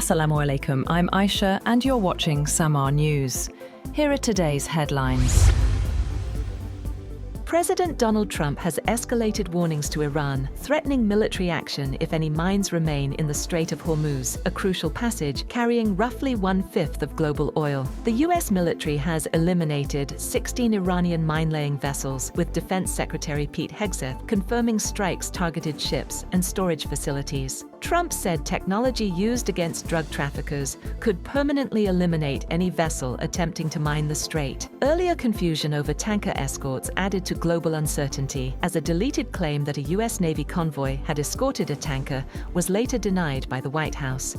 Assalamu alaikum, I'm Aisha and you're watching Samaa News. Here are today's headlines. President Donald Trump has escalated warnings to Iran, threatening military action if any mines remain in the Strait of Hormuz, a crucial passage carrying roughly 1/5 of global oil. The US military has eliminated 16 Iranian mine-laying vessels, with Defense Secretary Pete Hegseth confirming strikes targeted ships and storage facilities. Trump said technology used against drug traffickers could permanently eliminate any vessel attempting to mine the strait. Earlier confusion over tanker escorts added to global uncertainty, as a deleted claim that a US Navy convoy had escorted a tanker was later denied by the White House.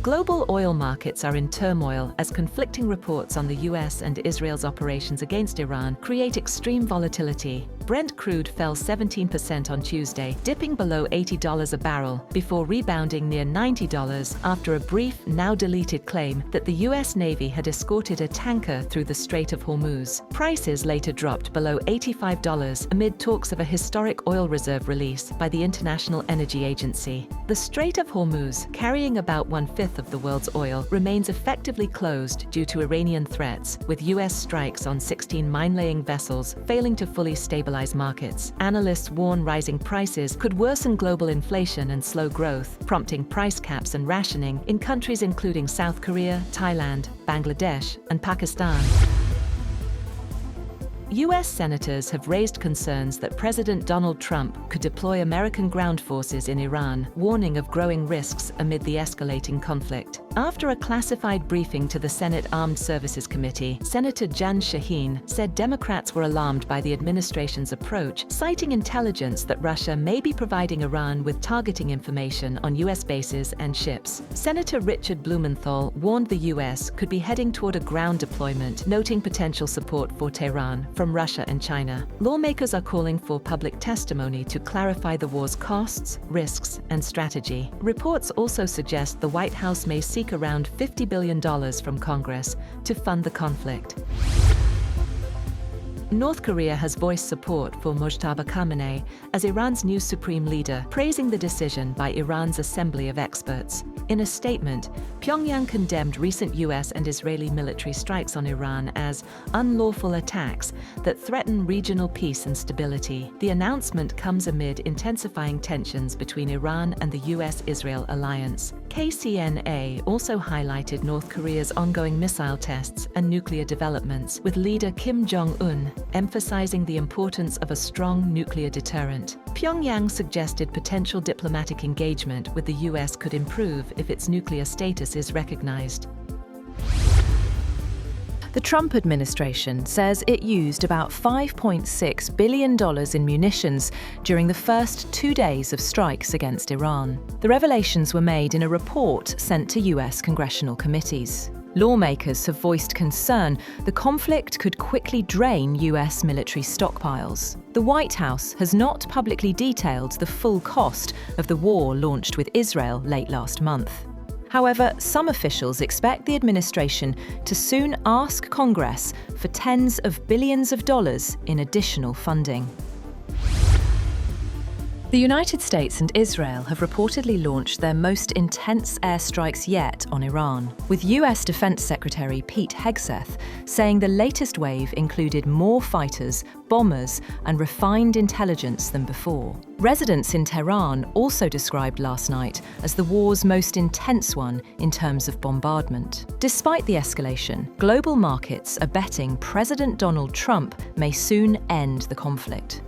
Global oil markets are in turmoil as conflicting reports on the US and Israel's operations against Iran create extreme volatility. Brent crude fell 17% on Tuesday, dipping below $80 a barrel, before rebounding near $90 after a brief, now-deleted claim that the US Navy had escorted a tanker through the Strait of Hormuz. Prices later dropped below $85 amid talks of a historic oil reserve release by the International Energy Agency. The Strait of Hormuz, carrying about 1/5 of the world's oil, remains effectively closed due to Iranian threats, with US strikes on 16 mine-laying vessels failing to fully stabilize markets. Analysts warn rising prices could worsen global inflation and slow growth, prompting price caps and rationing in countries including South Korea, Thailand, Bangladesh, and Pakistan. US senators have raised concerns that President Donald Trump could deploy American ground forces in Iran, warning of growing risks amid the escalating conflict. After a classified briefing to the Senate Armed Services Committee, Senator Jan Shaheen said Democrats were alarmed by the administration's approach, citing intelligence that Russia may be providing Iran with targeting information on US bases and ships. Senator Richard Blumenthal warned the US could be heading toward a ground deployment, noting potential support for Tehran from Russia and China. Lawmakers are calling for public testimony to clarify the war's costs, risks, and strategy. Reports also suggest the White House may seek around $50 billion from Congress to fund the conflict. North Korea has voiced support for Mojtaba Khamenei as Iran's new supreme leader, praising the decision by Iran's Assembly of Experts. In a statement, Pyongyang condemned recent US and Israeli military strikes on Iran as unlawful attacks that threaten regional peace and stability. The announcement comes amid intensifying tensions between Iran and the US-Israel alliance. KCNA also highlighted North Korea's ongoing missile tests and nuclear developments, with leader Kim Jong-un emphasizing the importance of a strong nuclear deterrent. Pyongyang suggested potential diplomatic engagement with the US could improve if its nuclear status is recognized. The Trump administration says it used about $5.6 billion in munitions during the first 2 days of strikes against Iran. The revelations were made in a report sent to US congressional committees. Lawmakers have voiced concern the conflict could quickly drain US military stockpiles. The White House has not publicly detailed the full cost of the war launched with Israel late last month. However, some officials expect the administration to soon ask Congress for tens of billions of dollars in additional funding. The United States and Israel have reportedly launched their most intense airstrikes yet on Iran, with US Defense Secretary Pete Hegseth saying the latest wave included more fighters, bombers, and refined intelligence than before. Residents in Tehran also described last night as the war's most intense one in terms of bombardment. Despite the escalation, global markets are betting President Donald Trump may soon end the conflict.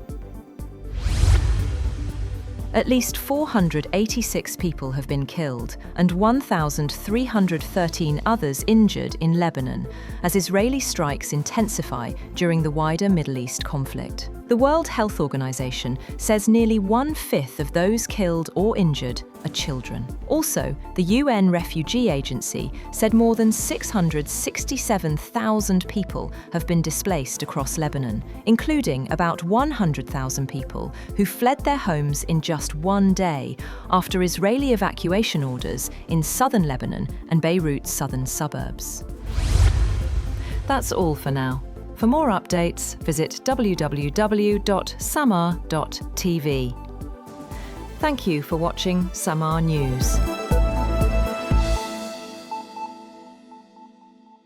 At least 486 people have been killed and 1,313 others injured in Lebanon as Israeli strikes intensify during the wider Middle East conflict. The World Health Organization says nearly 1/5 of those killed or injured are children. Also, the UN Refugee Agency said more than 667,000 people have been displaced across Lebanon, including about 100,000 people who fled their homes in just one day after Israeli evacuation orders in southern Lebanon and Beirut's southern suburbs. That's all for now. For more updates, visit www.samaa.tv. Thank you for watching Samaa News.